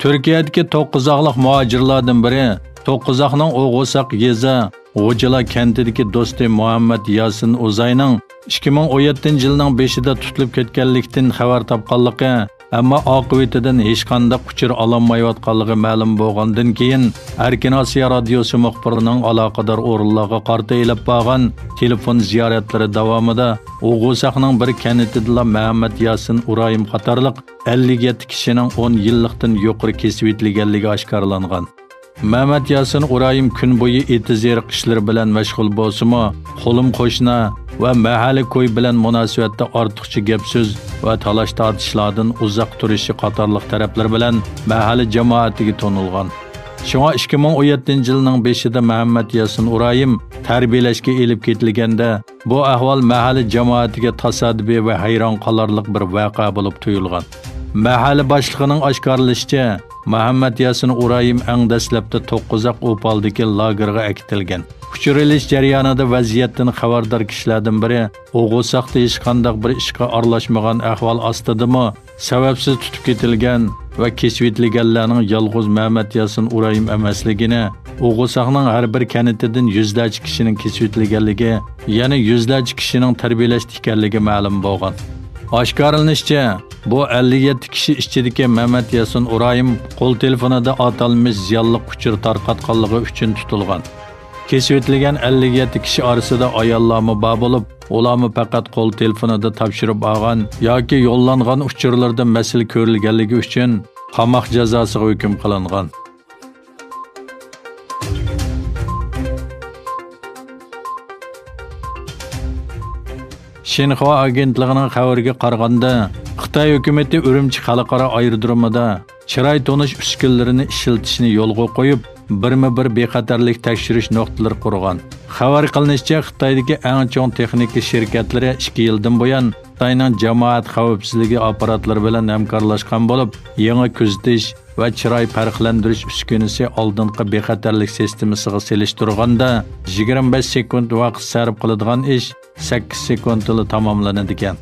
Türkiyədəki Toqquzaqlıq muhacirlardan biri Toqquzaqның Oğuzaq yezi G'o'jala kentidagi do'sti Muhammad Yasin O'zayning 2017-yilning 5-ida tutilib ketganlikdan xabar topganligi, ammo oqibatidan hech qanday uchur ololmayotganligi ma'lum bo'lgandan keyin Erkin Osiyo radiosi muxbirining aloqador o'rinlarga qarta elib borgan telefon ziyoratlari davomida Oğuzaqning bir kentida Muhammad Yasin Urayim qatorliq 57 kishining 10 yillikdan yuqori kesib etilganligi oshkorlangan. Muhammad Yasin Urayim kun bo'yi etizeriq ishlar bilan mashg'ul bo'lsa-mu, qo'lim qo'shna va mahalliy ko'y bilan munosabatda ortiqcha gap so'z va talash-tortishlardan uzoq turishi qatorliq taraflar bilan mahalliy jamoatiga to'nilgan. Shunga 2017-yilning 5-ida Muhammad Yasin Urayim tarbiyalashga elib ketilganda, bu ahvol mahalliy jamoatiga tasodifiy va hayron qolarlik bir voqea bo'lib tuyulgan. Mahalliy boshlig'ining oshkorlashicha, Muhammad Yasin Urayim eng dastlabda Toqquzaq Opaldagi lagerga akitilgan. Uchirilish jarayonida vaziyatdan xabardor kishilardan biri Oğuzaqda hech qanday bir ishga aralashmagan ahvol ostidami sababsiz tutib ketilgan va kesib etilganlarning yolg'iz Muhammad Yasin Urayim emasligini, Oğuzaqning har bir kanitidan yuzlarcha kishining kesib etilganligi, yana yuzlarcha kishining tarbiyalash ekanligi ma'lum bo'lgan. Oshkorlanishicha, bu 57 kishi ichidagi Muhammad Yasin Urayim qo'l telefonida atalmish ziyonli uchur tarqatganligi uchun tutilgan. Kesib etilgan 57 kishi orasida ayollarmi bor bo'lib, ularmi faqat qo'l telefonida topshirib olgan yoki yo'llangan uchurlarda mas'ul ko'rilganligi uchun qamoq jazosiga hukm qilingan. Xinhua agentligining xabariga qaraganda, Xitoy hukumatı Urumchi xalqaro aerodromida chiroy tonish uskunalarini ishlatishni yo'lga qo'yib, birma-bir bexatarlik tekshirish nuqtalari qurgan. Xabar qilinishicha, Xitoydagi eng chong texnika shirkatlari 2 yildan buyon Xitoyning jamoat xavfsizligi apparatlari bilan hamkorlashgan bo'lib, yangi kuzatish va chiroy farqlantirish uskunasi oldingi bexatarlik sistemasiga selishtirganda 25 sekund vaqt sarf qiladigan ish 8 sekundda tamomlanadi ekan.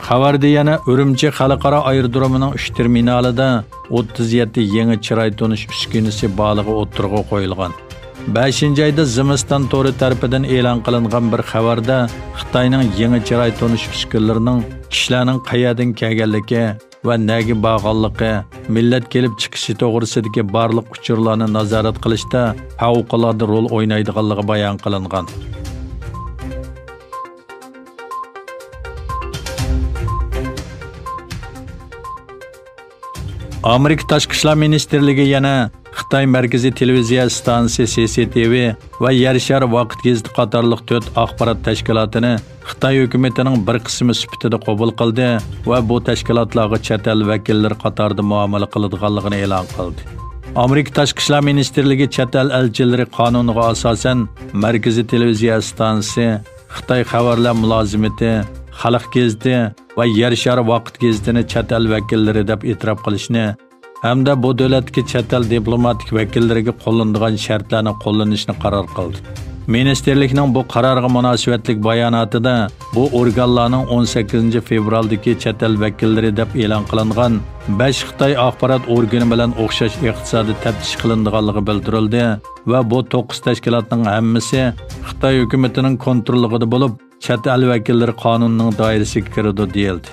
Xabarda yana Urumchi xalqaro aerodromining 3 terminalida 37 yangi chiroy tonish uskunasi borligi o'tirg'a qo'yilgan. 5-oyda Zimiston to'ri tarafidan e'lon qilingan bir xabarda Xitoyning yangi chiroy tonish uskunalarining kishilarning qayerdan kelganligi va nega borganligi, millat kelib chiqishi to'g'risidagi barliq uchurlarni nazorat qilishda favqulodda rol o'ynaydiganligi bayon qilingan. Amerika Tashqi ishlar ministerligi yana Xitoy Markaziy televiziya stansiyasi CCTV va Yershar vaqt gazeti qatorliq 4 axborot tashkilotini Xitoy hukumatining bir qismi sifatida qabul qildi va bu tashkilotlarga chet el vakillari qatorida muomala qiladiganligini e'lon qildi. Amerika Tashqi ishlar ministerligi chet el elchilari qonuniga asosan Markaziy televiziya stansiyasi, Xitoy xabarlar mulozimati, Xalq gazeti va Yershar vaqt gazetini chet el vakillari deb e'tirof qilishni hamda bu davlatdagi chet el diplomatik vakillariga qo'llanadigan shartlarni qo'llanishni qaror qildi. Ministerlikning bu qarorga munosabatlik bayonotida bu organlarning 18 fevraldagi chet el vakillari deb e'lon qilingan 5 Xitoy axborot organi bilan o'xshash iqtisodiy taftish qilinadiganligi bildirildi va bu 9 tashkilotning hammasi Xitoy hukumatining kontrolligida bo'lib, chet el vakillari qonunning doirasiga kiradi deyildi.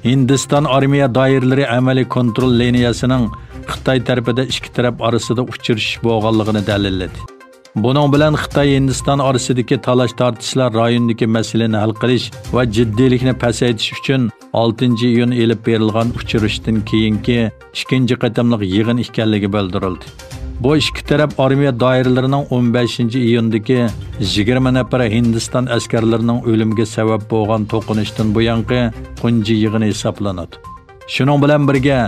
Hindiston armiya doiralari amaliy kontrol liniyasining Xitoy tarafida ikki taraf orasida uchrashish bo'lganligini dalilladi. Buning bilan Xitoy Hindiston orasidagi talash-tortishlar rayondagi masalani hal qilish va jiddiylikni pasaytirish uchun 6-iyun elib berilgan uchrashishdan keyingi ikkinchi qatamliq yig'in ekanligi bildirildi. Bu ikki taraf armiya doiralarining 15-iyundagi 20 nafar Hindiston askarlarining o'limiga sabab bo'lgan to'qinishdan buyongi tunji yig'ini hisoblanadi. Shuning bilan birga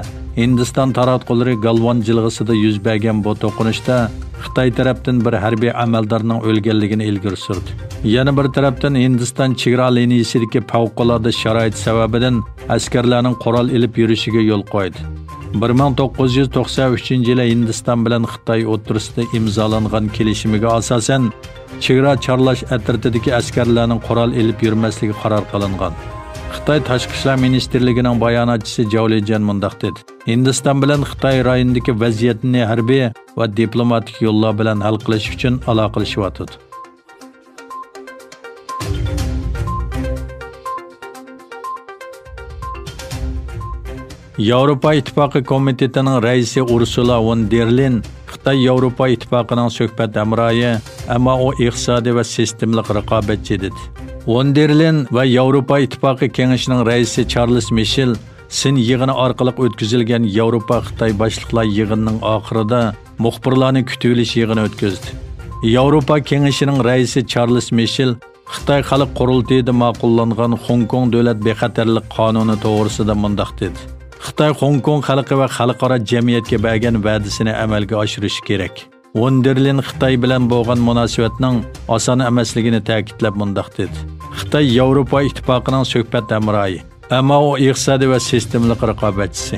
Hindiston taratqullari Galvan jilg'isida yuz bergan bu to'qinishda Xitoy tarafdan bir harbiy amaldorning o'lganligini ilgari surdi. Yana bir tarafdan Hindiston chegara liniyasidagi favqulodda sharoit sababidan askarlarning qurol ilib yurishiga yo'l qo'ydi. 1993 yili Hindiston bilan Xitoy o'rtasida imzolangan kelishimiga asosan chegara chorlash atrofidagi askarlarning qurol elib yurmasligi qaror qilingan. Xitoy Tashqi ishlar ministrligining bayonotchisi Zhao Lijian mundaq dedi. Hindiston bilan Xitoy rayonidagi vaziyatni harbiy va diplomatik yo'llar bilan hal qilish uchun aloqalashyotir. Yevropa İttifaqı komitetining raisi Ursula von der Leyen Xitoy Yevropa İttifaqıning suhbat hamrohi, ammo u iqtisodiy va sistemlik raqobatchi dedi. Von der Leyen va Yevropa İttifaqı kengashining raisi Charles Michel Sin yig'ini orqali o'tkazilgan Yevropa Xitoy boshliqlar yig'inining oxirida muxbirlarni kutib olish yig'ini o'tkazdi. Yevropa kengashining raisi Charles Michel Xitoy xalq qurultayida ma'qullangan Hong Kong davlat bexatarlik qonuni to'g'risida mundaq dedi. Xitoy Hong Kong xalqi va xalqaro jamiyatga bergan va'dasini amalga oshirishi kerak. Von der Leyen Xitoy bilan bo'lgan munosabatning oson emasligini ta'kidlab mundaq dedi. Xitoy Yevropa İttifaqıning suhbat hamrohi, ammo u iqtisodiy va sistemlik raqobatchisi.